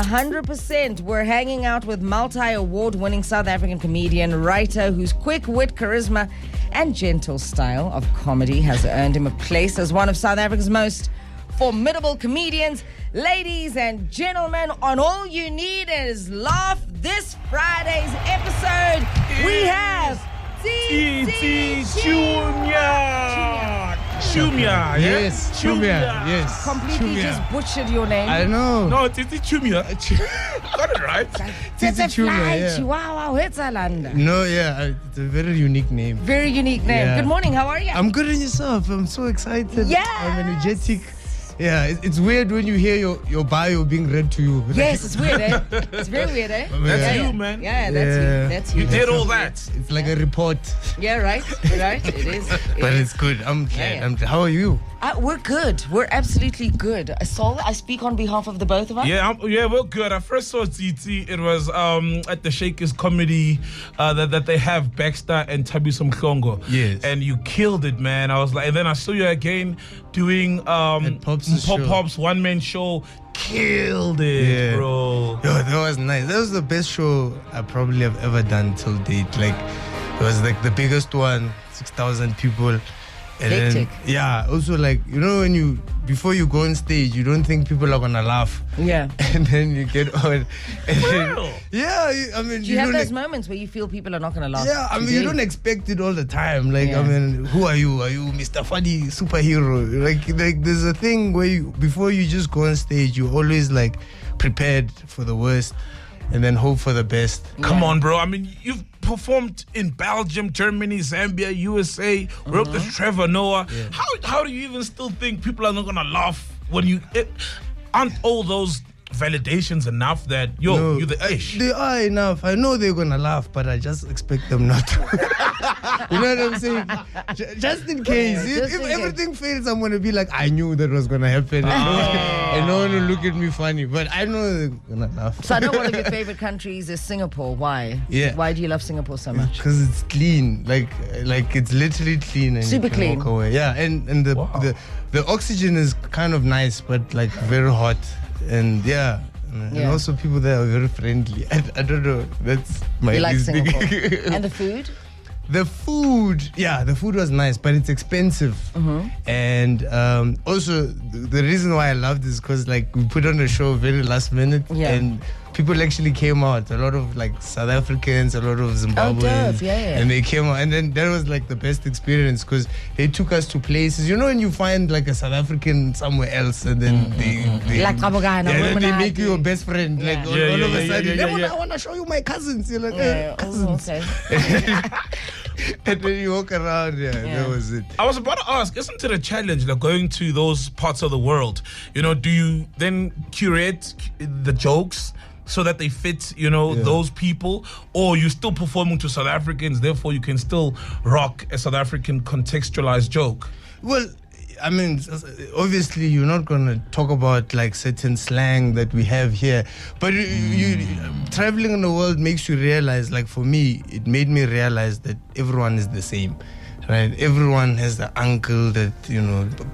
100%. We're hanging out with multi-award-winning South African comedian, writer, whose quick wit, charisma, and gentle style of comedy has earned him a place as one of South Africa's most formidable comedians. Ladies and gentlemen, on All You Need Is Laugh, this Friday's episode, we have Tsitsi Chiumya. Chiumya, yes, Chiumya, yes. Completely Chiumya. just butchered your name. I know. No, Tsitsi Chiumya. Got it right. Tsitsi Chiumya, yeah. Chihuahua, Huetsalanda. No, yeah, it's a very unique name. Very unique name. Yeah. Good morning, how are you? I'm good in yourself. I'm so excited. Yes. I'm energetic. Yeah, it's weird when you hear your bio being read to you. Yes, it's weird, eh? It's very weird, eh? That's yeah. you, man. Yeah, that's you. That's you. You did all that. It's like a report. Yeah, right. Right. It is. But it's good. I'm glad. Yeah. How are you? We're good. We're absolutely good. Saul, I speak on behalf of the both of us. Yeah, we're good. I first saw Tsitsi. It was at the Shakers comedy that they have Baxter and Thabiso Mhlongo. Yes. And you killed it, man. I was like, and then I saw you again doing Pop's one-man show. Killed it, bro. Yo, that was nice. That was the best show I probably have ever done till date. Like, it was like the biggest one, 6,000 people. And Hectic. then, also like, you know, before you go on stage, you don't think people are gonna laugh. Yeah. And then you get on. And Real? I mean, Do you have don't those moments where you feel people are not going to laugh? Yeah, I mean, you don't expect it all the time. Like, Yeah. I mean, who are you? Are you Mr. Funny superhero? Like there's a thing where before you just go on stage, you're always like prepared for the worst and then hope for the best. Come on, bro. I mean, you've performed in Belgium, Germany, Zambia, USA, worked with Trevor Noah. Yeah. How do you even still think people are not gonna laugh when aren't all those validations enough that you're the ish? They are enough. I know they're gonna laugh, but I just expect them not to. You know what I'm saying? Just in case. If everything fails, I'm gonna be like, I knew that was gonna happen. And no one will look at me funny. But I know they're gonna laugh. So I know one of your favorite countries is Singapore. Why? Yeah. Why do you love Singapore so much? Because it's clean. Like it's literally clean and Super you can clean. walk away. Yeah, and the oxygen is kind of nice, but like very hot. And and also people there are very friendly. I don't know. That's my You like instinct. Singapore. And the food? The food was nice, but it's expensive. And also the reason why I loved this is because like we put on a show very last minute, and people actually came out. A lot of like South Africans, a lot of Zimbabweans, dope. Yeah. and they came out. And then that was like the best experience because they took us to places. You know, when you find like a South African somewhere else, and then they Like Kabogana, then they Womenati. make you your best friend. Like all of a sudden, I want to show you my cousins. You're like, cousins. Okay. And then you walk around, that was it. I was about to ask, isn't it a challenge like going to those parts of the world? You know, do you then curate the jokes so that they fit, those people, or you're still performing to South Africans, therefore you can still rock a South African contextualized joke? Well, I mean, obviously you're not going to talk about like certain slang that we have here, but you traveling in the world makes you realize, like for me, it made me realize that everyone is the same. Right? Everyone has the uncle that,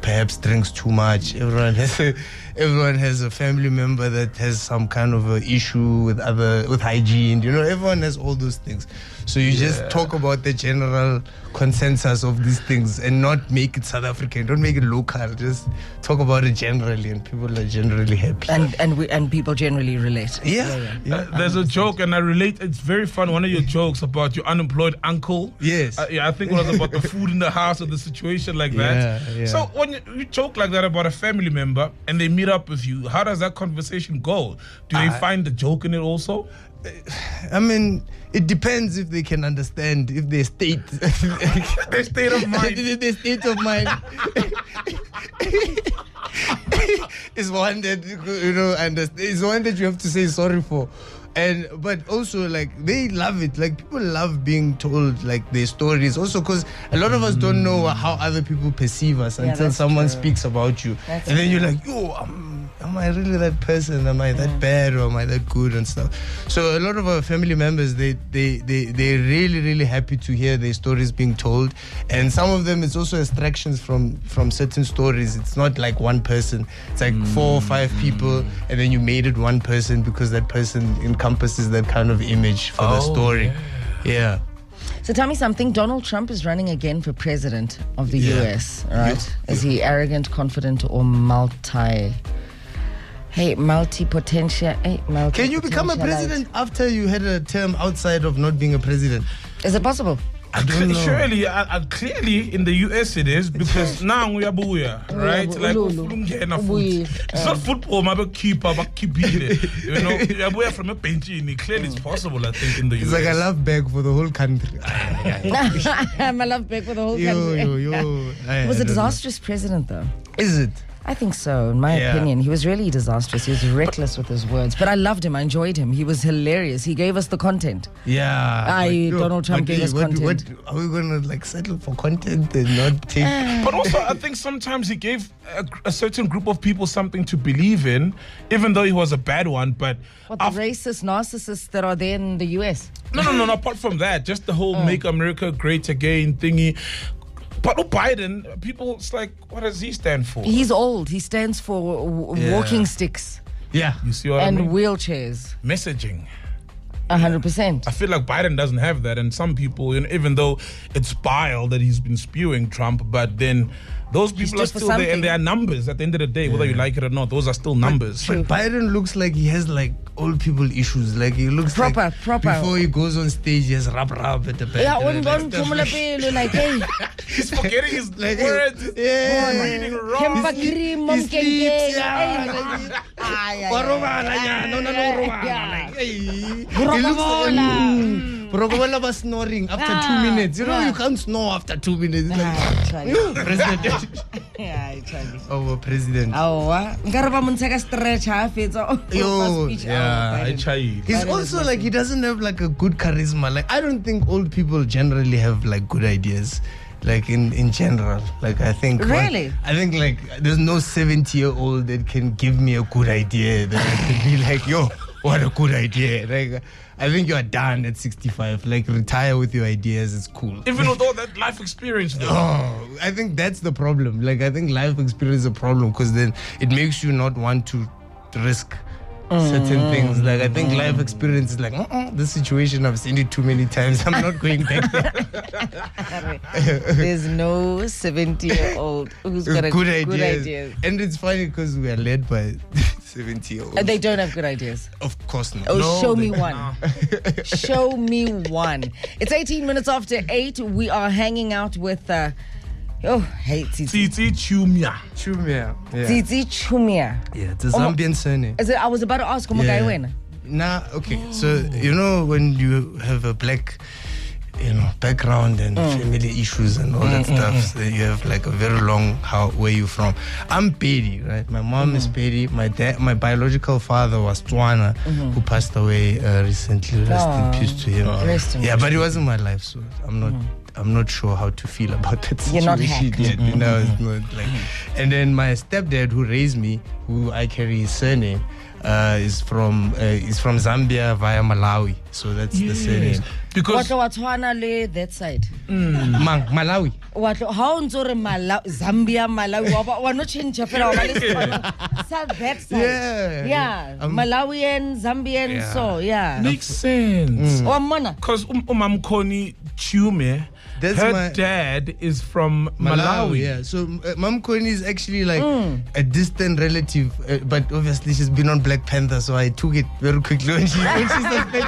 perhaps drinks too much. Everyone has a family member that has some kind of a issue with hygiene. Everyone has all those things. So you just talk about the general consensus of these things and not make it South African. Don't make it local. Just talk about it generally, and people are generally happy. And people generally relate. Yeah. There's a joke, and I relate. It's very fun. One of your jokes about your unemployed uncle. Yes. I think it was about the food in the house or the situation like that. Yeah. So when you joke like that about a family member and they meet up with you, how does that conversation go? Do they find the joke in it also? I mean, it depends if they can understand, if their state, Their state of mind. their state of mind is one that is one that you have to say sorry for. But also like they love it. Like people love being told like their stories. Also because a lot of us don't know how other people perceive us until that's someone true. speaks about you, That's and then true. you're like, yo, am I really that person? Am I that bad or am I that good and stuff? So a lot of our family members, they're really, really happy to hear their stories being told. And some of them, it's also extractions from certain stories. It's not like one person. It's like 4 or 5 people, and then you made it one person because that person encompasses that kind of image for the story. Yeah. So tell me something. Donald Trump is running again for president of the US, right? Is he arrogant, confident, or multi-potential? Can you become a president after you had a term outside of not being a president? Is it possible? I don't know. Surely, clearly in the US it is, because now we are booyah, right? Like, it's not football, but keeper, but keep it. You know, we are booyah from a bench. Clearly, it's possible, I think, in the US. It's like a love bag for the whole country. I'm a love bag for the whole country. He was a disastrous president, though. Is it? I think so, in my opinion. He was really disastrous. He was reckless with his words. But I loved him. I enjoyed him. He was hilarious. He gave us the content. Yeah. Donald Trump gave us content. Are we going to like settle for content and not take... But also, I think sometimes he gave a certain group of people something to believe in, even though he was a bad one. But what, the racist narcissists that are there in the US? No. Apart from that, just the whole Make America Great Again thingy. But Biden, people, it's like, what does he stand for? He's old. He stands for walking sticks. Yeah. You see what I mean? And wheelchairs. Messaging. 100%. I feel like Biden doesn't have that, and some people, even though it's bile that he's been spewing Trump, but then those people are still there, and they are numbers at the end of the day, whether you like it or not. Those are still numbers. But Biden looks like he has like old people issues. Like he looks proper. Before he goes on stage, he has rap at the back. Yeah, like, hey. He's forgetting his words. Yeah. Reading wrong. He sleeps. He was snoring after 2 minutes. You know, you can't snore after 2 minutes. President. I tried. Oh, president. I tried. He's also like, he doesn't have like a good charisma. Like, I don't think old people generally have like good ideas. Like in general, like I think really, I think like there's no 70-year-old that can give me a good idea that I can be like, yo, what a good idea. Like I think you are done at 65. Like retire with your ideas. It's cool. Even with all that life experience, though. Oh, I think that's the problem. Like I think life experience is a problem because then it makes you not want to risk certain things. Like I think life experience is like this situation I've seen it too many times. I'm not going back there. There's no 70-year-old who's got good ideas. And it's funny because we are led by 70-year-olds. And they don't have good ideas. Of course not. Oh, no, show me one. Show me one. It's 18 minutes after 8. We are hanging out with Tsitsi Chiumya. Chiumya. Tsitsi Chiumya. Yeah, it's a Zambian surname. Is it? I was about to ask, okay. So, you know, when you have a black, background and family issues and all that stuff, so you have like a very long, where you from? I'm Pedi, right? My mom is Pedi. My biological father was Tswana, who passed away recently. Rest in peace to him. But it wasn't my life, so I'm not sure how to feel about that situation. You're not happy. Yet, it's not like. And then my stepdad, who raised me, who I carry his surname, is from Zambia via Malawi. So that's the surname. Because that side. Malawi. How Zambia, Malawi? We're not changing that side. Yeah. Malawian, Zambian, so yeah. Makes sense. Because Umamkoni Chiume, her dad is from Malawi. Yeah, so Mam Koni is actually like a distant relative, but obviously she's been on Black Panther, so I took it very quickly when she suspected.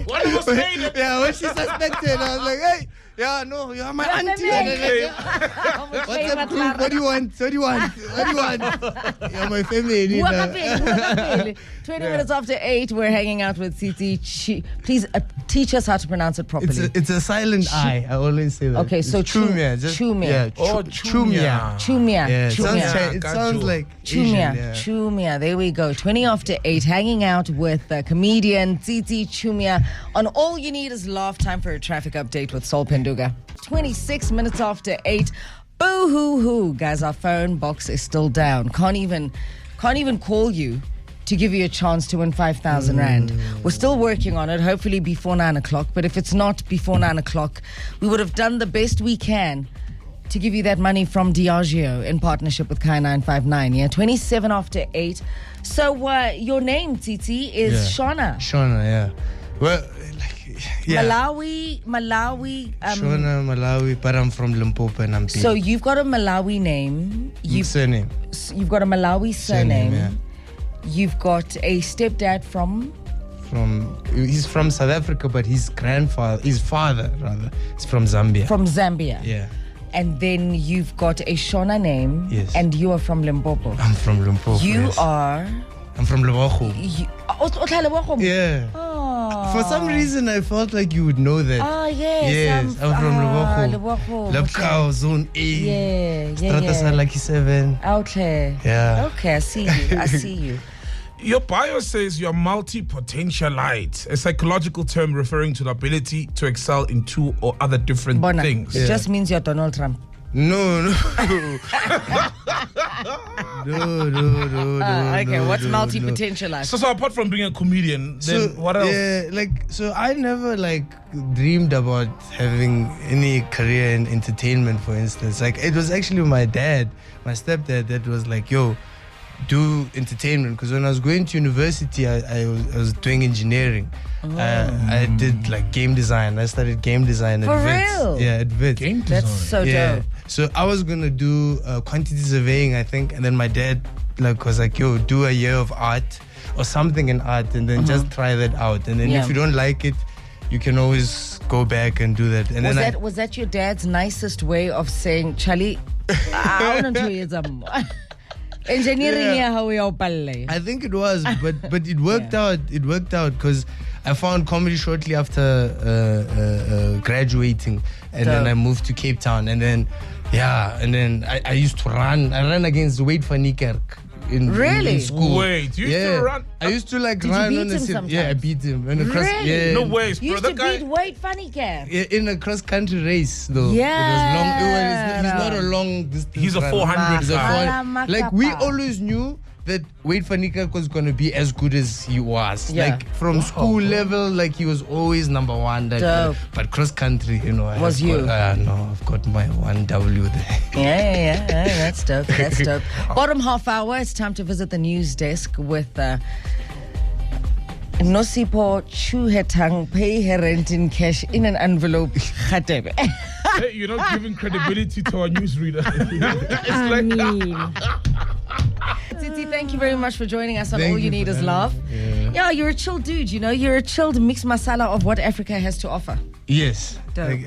When she suspected, I was like, hey, you're my auntie. What's up, crew? What do you want? You're my family. 20 minutes after 8, we're hanging out with Tsitsi. Please teach us how to pronounce it properly. It's a silent I always say that. Okay, so Chiumya. Chiumya. Yeah, Chiumya. Chiumya. Yeah, it sounds like Chiumya. Chiumya. There we go. 20 after 8, hanging out with comedian Tsitsi Chiumya on All You Need Is Laugh. Time for a traffic update with Sol Phenduka. 26 minutes after 8. Boo hoo hoo. Guys, our phone box is still down. Can't even Can't even call you to give you a chance to win 5,000 Rand. We're still working on it, hopefully before 9 o'clock. But if it's not before 9 o'clock, we would have done the best we can to give you that money from Diageo in partnership with Kai 959. Yeah, 27 after 8. So your name, Tsitsi, is Shona. Shona, yeah. Well, Malawi. Shona, Malawi, but I'm from Limpopo and I'm So you've got a Malawi name. Surname. You've got a Malawi surname. Yeah. You've got a stepdad he's from South Africa, but his father is from Zambia. From Zambia. Yeah. And then you've got a Shona name. Yes. And you are from Limpopo. I'm from Limpopo. I'm from Lebogo. Yeah. Oh. For some reason, I felt like you would know that. Oh, yes. Yes, I'm from Lebogo. Labkao, Zone A. Yeah. Strata Salaki 7. Okay. Yeah. Okay, I see you. Your bio says you're multi-potentialite, a psychological term referring to the ability to excel in two or other different things. It just means you're Donald Trump. No. Okay, what's multi-potentialite? So apart from being a comedian, then what else? Yeah, so I never dreamed about having any career in entertainment, for instance. It was actually my stepdad, that was like, yo, do entertainment. Because when I was going to university, I was doing engineering. I did game design. I studied game design at Wits. real? Yeah, at Wits. Game design. That's so dope. So I was gonna do quantity surveying, I think, and then my dad was like, yo, do a year of art or something in art, and then just try that out. And then if you don't like it, you can always go back and do that. And was that your dad's nicest way of saying, Charlie, I want to do some engineering here, how we all ballet? I think it was, but it worked out. It worked out because I found comedy shortly after graduating, and then I moved to Cape Town, and then I used to run. I ran against Wade van Niekerk in school. Wait, you used to run? I used to Did run you on beat him sometimes? I beat him. And Really? No way, You bro. used to beat Wade Funny Cat. In a cross country race, though. Yeah. He's not a long distance. He's a 400 He's a guy. 400. We always knew that Wade van Niekerk was going to be as good as he was. Yeah. From school level, he was always number one. Dope. But cross country, No, I've got my 1W there. Yeah, that's dope. That's dope. Bottom half hour, it's time to visit the news desk with Nosipo Chuhetang, pay her rent in cash in an envelope. Khatebe. Hey, you're not giving credibility to our newsreader. Tsitsi, thank you very much for joining us on Thank All You you Need for Is having Love. me. Yeah, you're a chill dude, You're a chilled mixed masala of what Africa has to offer. Yes. Dope.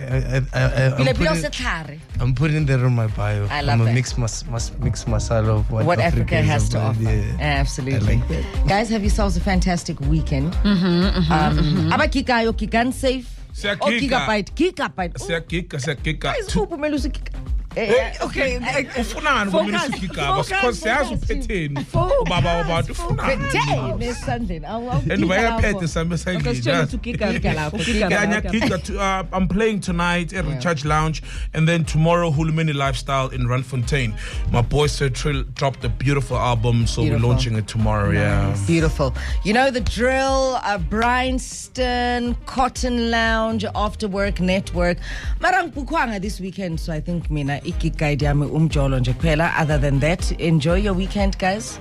I'm putting that on my bio. I love I'm that. a mix masala of What Africa has to about. offer. Yeah. Absolutely. I like that. Guys, have yourselves a fantastic weekend. Abakika, yo kikan safe. Siyakika. Gigabyte. Siyakika. Guys, uphumelele usikika. Okay. Ufunani kumina sikigaba because siyazi uphetheni ubaba wabantu ufunani and bayaphethe sami esayidini. I'm playing tonight at Recharge Lounge, and then tomorrow Hulumeni Lifestyle in Randfontein. My boy Cherryl dropped a beautiful album, so we're launching it tomorrow. Yeah, beautiful. You know the drill. Bryanston, Cotton Lounge, After Work Network. Marang Pukwanga this weekend, so I think mina ikikaidi yami umjolo nje kuphela. Other than that, enjoy your weekend, guys.